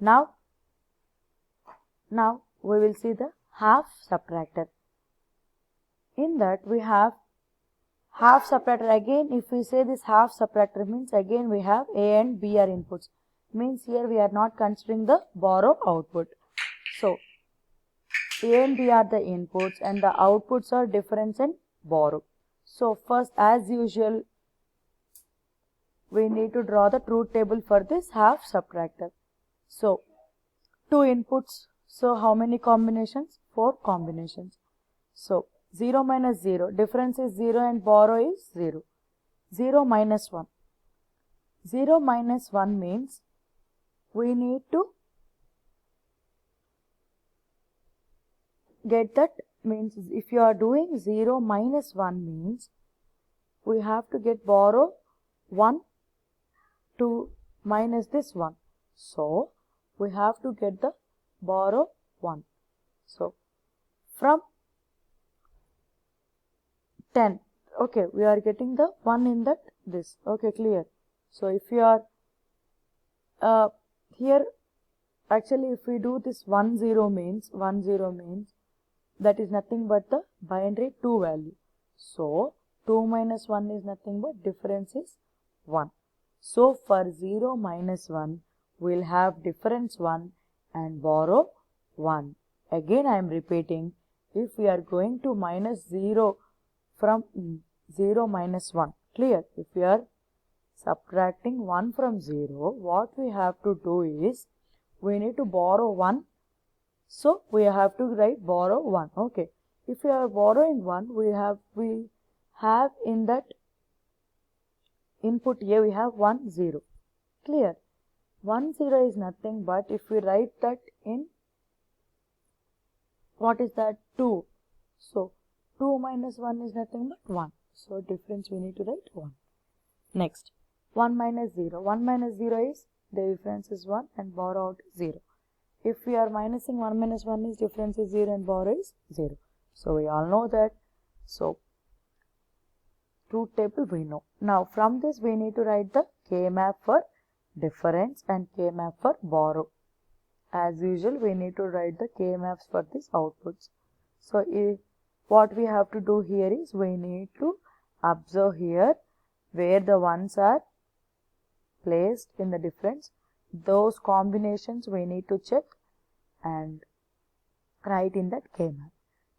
Now we will see the half subtractor. In that we have half subtractor. Again, if we say this half subtractor means again we have A and B are inputs. Means here we are not considering the borrow output. So A and B are the inputs and the outputs are difference and borrow. So first, as usual, we need to draw the truth table for this half subtractor. So 2 inputs. So how many combinations? 4 combinations. So 0 minus 0. Difference is 0 and borrow is 0. 0 minus 1. 0 minus 1 means we need to get that, means if you are doing 0 minus 1 means we have to get borrow 1 to minus this 1. So we have to get the borrow 1. So from 10, okay, we are getting the 1 in that this. Okay, clear. So if you are here, actually if we do this 1 0 means that is nothing but the binary 2 value. So 2 minus 1 is nothing but difference is 1. So for 0 minus 1, we will have difference 1 and borrow 1. Again I am repeating, if we are going to minus 0 from 0 minus 1, clear? If we are subtracting 1 from 0, what we have to do is, we need to borrow 1. So we have to write borrow 1. Okay. If we are borrowing 1, we have in that input A we have 1 0. Clear? 1 0 is nothing but if we write that in, what is that? 2. So 2 minus 1 is nothing but 1. So difference we need to write 1. Next, 1 minus 0. 1 minus 0 is, the difference is 1 and borrow out 0. If we are minusing 1 minus 1 is difference is 0 and borrow is 0. So we all know that. So truth table we know. Now from this we need to write the K map for difference and K map for borrow. As usual, we need to write the K maps for these outputs. So what we have to do here is, we need to observe here where the ones are placed in the difference. Those combinations we need to check and write in that K map.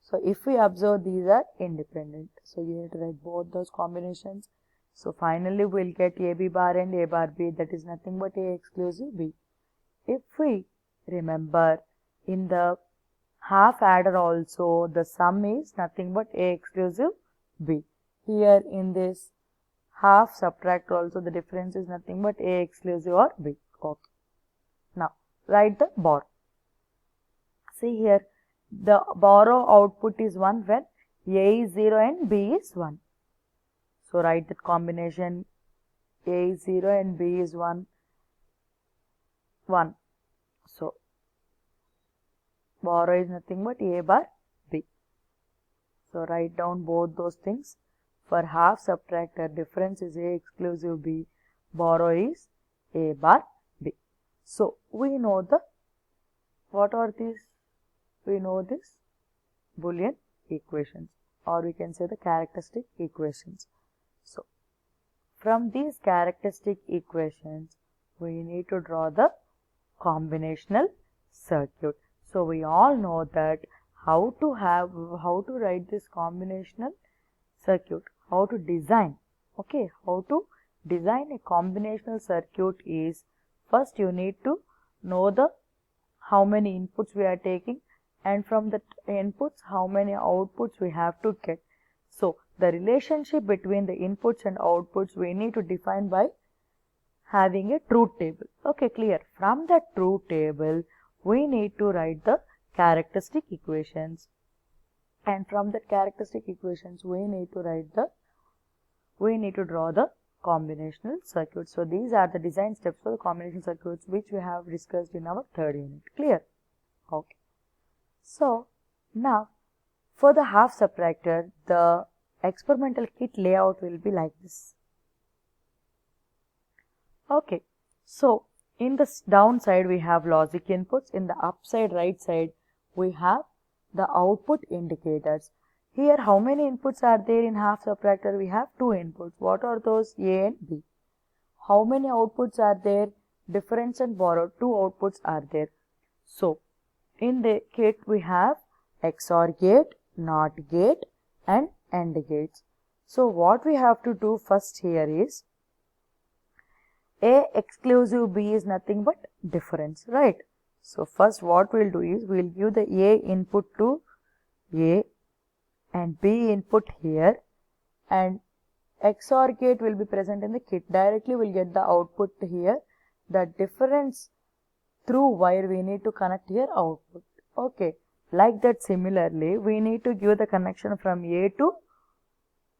So if we observe these are independent, so you need to write both those combinations. So finally we will get AB bar and A bar B, that is nothing but A exclusive B. If we remember, in the half adder also the sum is nothing but A exclusive B. Here in this half subtractor also the difference is nothing but A exclusive or B. Okay. Now write the borrow. See here, the borrow output is 1 when A is 0 and B is 1. So write that combination, A is 0 and B is 1. So borrow is nothing but A bar B. So write down both those things. For half subtractor, difference is A exclusive B, borrow is A bar B. So we know the, what are these? We know this Boolean equations, or we can say the characteristic equations. So from these characteristic equations, we need to draw the combinational circuit. So we all know that how to write this combinational circuit, how to design. Okay, how to design a combinational circuit is, first you need to know the how many inputs we are taking, and from the inputs how many outputs we have to get. So the relationship between the inputs and outputs we need to define by having a truth table. Okay, clear? From that truth table we need to write the characteristic equations, and from that characteristic equations we need to draw the combinational circuit. So these are the design steps for the combinational circuits which we have discussed in our third unit. Clear? Okay. So now for the half subtractor, the experimental kit layout will be like this. Okay. So in the downside we have logic inputs, in the upside right side we have the output indicators. Here how many inputs are there in half subtractor? We have 2 inputs. What are those? A and B. How many outputs are there? Difference and borrow, 2 outputs are there. So in the kit we have XOR gate, NOT gate and AND gates. So what we have to do first here is A exclusive B is nothing but difference, right? So first what we'll do is we'll give the A input to A and B input here, and XOR gate will be present in the kit. Directly we'll get the output here. The difference through wire we need to connect here output. Okay. Like that similarly we need to give the connection from A to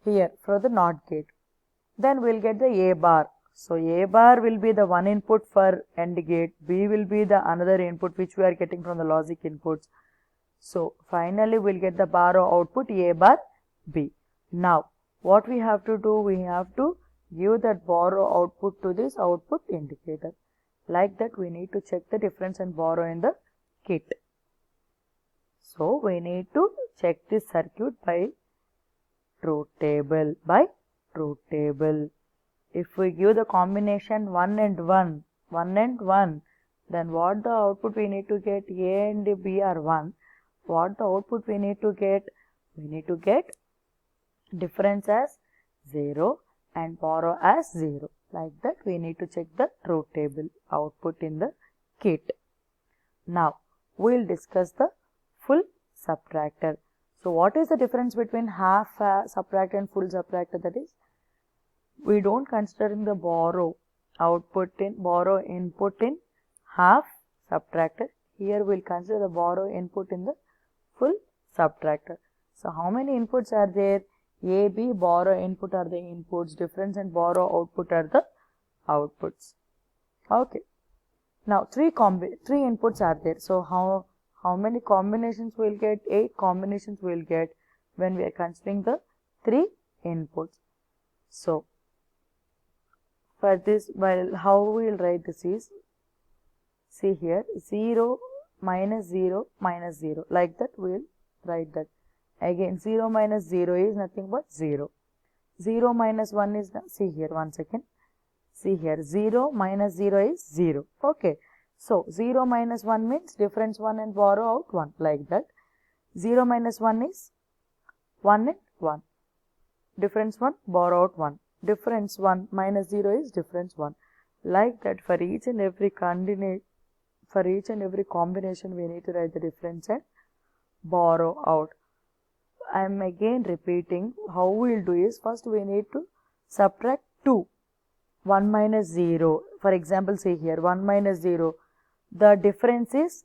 here for the NOT gate. Then we'll get the A bar. So A bar will be the one input for AND gate. B will be the another input which we are getting from the logic inputs. So finally we'll get the borrow output A bar B. Now what we have to do? We have to give that borrow output to this output indicator. Like that we need to check the difference and borrow in the kit. So we need to check this circuit by truth table. If we give the combination 1 and 1, 1 and 1, then what the output we need to get? A and B are 1. What the output we need to get? We need to get difference as 0 and borrow as 0. Like that we need to check the truth table output in the kit. Now we'll discuss the full subtractor. So what is the difference between half subtractor and full subtractor? That is, we don't consider in the borrow input in half subtractor. Here we'll consider the borrow input in the full subtractor. So how many inputs are there? A, B, borrow input are the inputs, difference and borrow output are the outputs. Okay. Now three inputs are there. So how many combinations we'll get? 8 combinations we'll get when we are considering the 3 inputs. So for this, well, how we'll write this is, see here, 0 minus 0 minus 0. Like that we'll write that. Again 0 minus 0 is nothing but 0. 0 minus 1 is, see here, one second. See here, 0 minus 0 is 0. Okay. So 0 minus 1 means difference 1 and borrow out 1. Like that. 0 minus 1 is 1 and 1. Difference 1, borrow out 1. Difference 1 minus 0 is difference 1. Like that for each and every combination we need to write the difference and borrow out. I am again repeating. How we will do is, first we need to subtract 2. 1 minus 0. For example, say here 1 minus 0. The difference is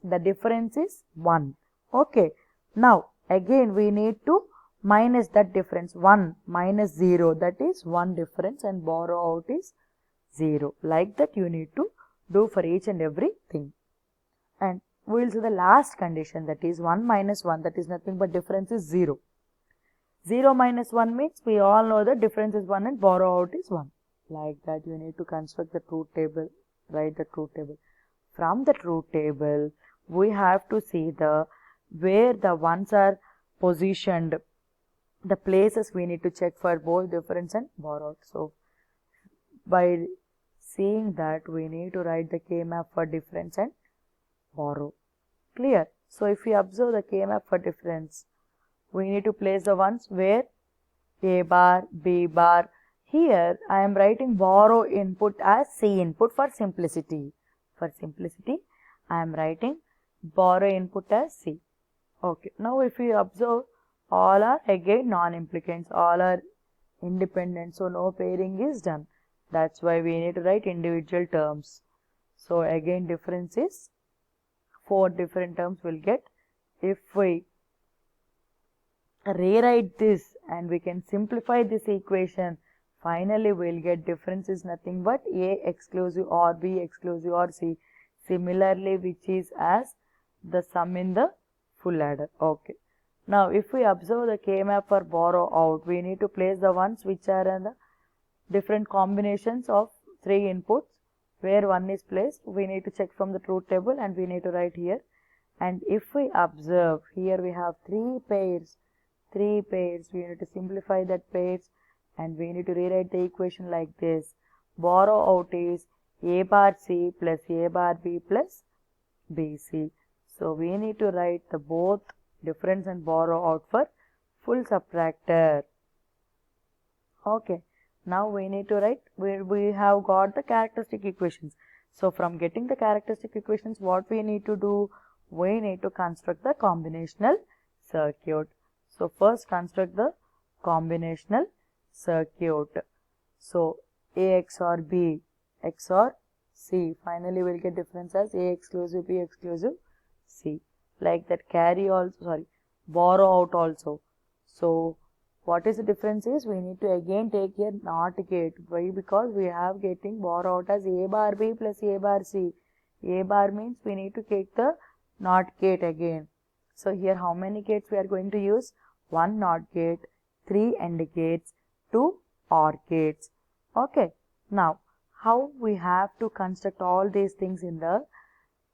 1. Okay. Now again we need to minus that difference. 1 minus 0, that is 1 difference, and borrow out is 0. Like that you need to do for each and every thing. And we will see the last condition, that is 1 minus 1, that is nothing but difference is 0. 0 minus 1 means we all know the difference is 1 and borrow out is 1. Like that you need to construct the truth table, write the truth table. From the truth table we have to see where the ones are positioned, the places we need to check for both difference and borrow out. So by seeing that we need to write the K-map for difference and borrow. Clear? So if we observe the K-map for difference, we need to place the ones where A bar, B bar. Here I am writing borrow input as C input for simplicity. For simplicity I am writing borrow input as C. Okay. Now if we observe, all are again non-implicants, all are independent, so no pairing is done. That's why we need to write individual terms. So again difference is 4 different terms will get. If we rewrite this and we can simplify this equation, finally we'll get difference is nothing but A exclusive or B exclusive or C. Similarly, which is as the sum in the full adder. Okay. Now if we observe the K-map for borrow out, we need to place the ones which are in the different combinations of 3 inputs. where 1 is placed, we need to check from the truth table and we need to write here. And if we observe, here we have 3 pairs, we need to simplify that pairs and we need to rewrite the equation like this. Borrow out is A bar C plus A bar B plus BC. So we need to write the both difference and borrow out for full subtractor. Okay, now we need to write, we have got the characteristic equations. So from getting the characteristic equations, what we need to do? We need to construct the combinational circuit. So first construct the combinational circuit. So A XOR B XOR C. Finally we'll get difference as A exclusive B exclusive C. Like that, carry also, borrow out also. So what is the difference is, we need to again take here NOT gate. Why? Because we have getting borrow out as A bar B plus A bar C. A bar means we need to take the NOT gate again. So here how many gates we are going to use? 1 NOT gate, 3 AND gates, 2 OR gates. Okay. Now how we have to construct all these things in the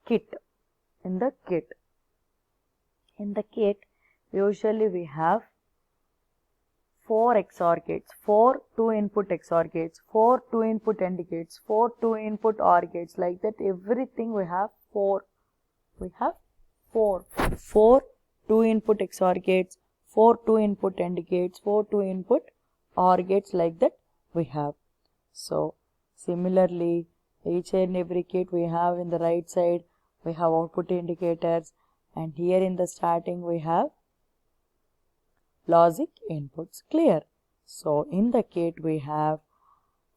kit? In the kit, usually we have 4 XOR gates, 4 2-input XOR gates, 4 2-input AND gates, 4 2-input OR gates. Like that, everything we have 4. We have 4 2-input XOR gates, 4 2-input AND gates, 4 2-input OR gates. Like that we have. So similarly, each and every gate we have in the right side, we have output indicators, and here in the starting we have logic inputs. Clear? So in the kit we have,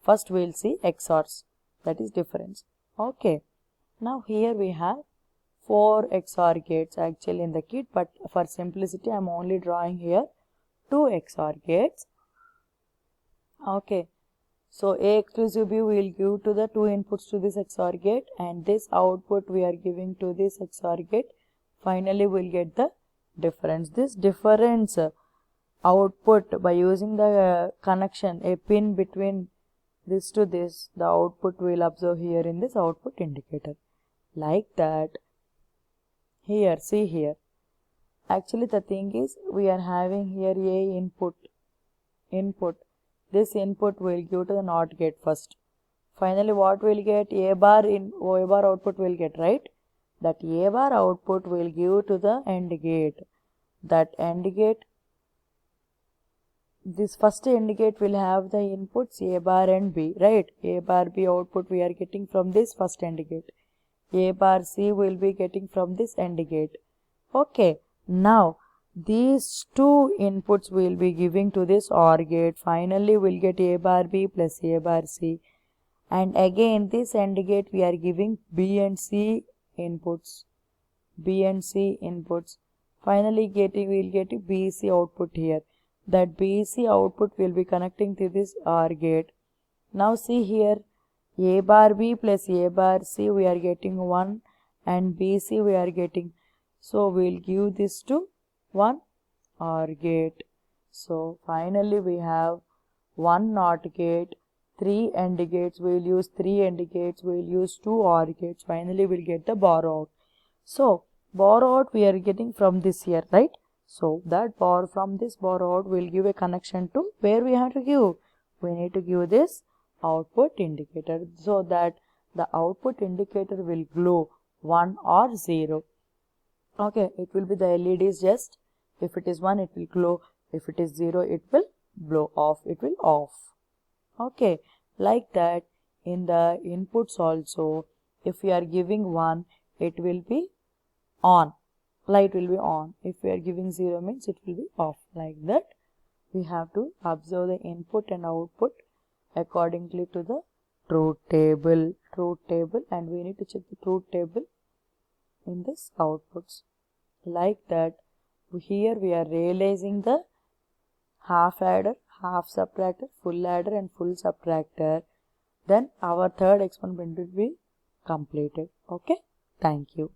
first we will see XORs, that is difference. Okay. Now here we have 4 XOR gates actually in the kit, but for simplicity I am only drawing here 2 XOR gates. Okay. So A exclusive B we will give to the 2 inputs to this XOR gate, and this output we are giving to this XOR gate. Finally we will get the difference. This difference output, by using the connection, a pin between this to this, the output we will observe here in this output indicator. Like that. Here, see here. Actually the thing is, we are having here A input. This input will give to the NOT gate first. Finally what will get? A bar output will get, right? That A bar output will give to the AND gate. That AND gate, this first AND gate will have the inputs A bar and B, right? A bar B output we are getting from this first AND gate. A bar C will be getting from this AND gate. Okay. Now these 2 inputs will be giving to this OR gate. Finally we'll get A bar B plus A bar C. And again this AND gate we are giving B and C inputs. Finally we'll get BC output here. That BC output will be connecting to this OR gate. Now see here, A bar B plus A bar C we are getting 1 and BC we are getting. So we'll give this to 1 OR gate. So finally we have 1 NOT gate, 3 AND gates, we will use 3 AND gates, we will use 2 OR gates. Finally we will get the borrow out. So borrow out we are getting from this here, right? So that from this borrow out will give a connection to where we have to give. We need to give this output indicator, so that the output indicator will glow 1 or 0. Okay, it will be the LEDs just. If it is 1 it will glow, if it is 0 it will blow off, it will off. Okay, like that in the inputs also, if we are giving 1 it will be on, light will be on. If we are giving 0 means it will be off. Like that we have to observe the input and output accordingly to the truth table, and we need to check the truth table in this outputs. Like that, here we are realizing the half adder, half subtractor, full adder and full subtractor. Then our third experiment will be completed. Okay, thank you.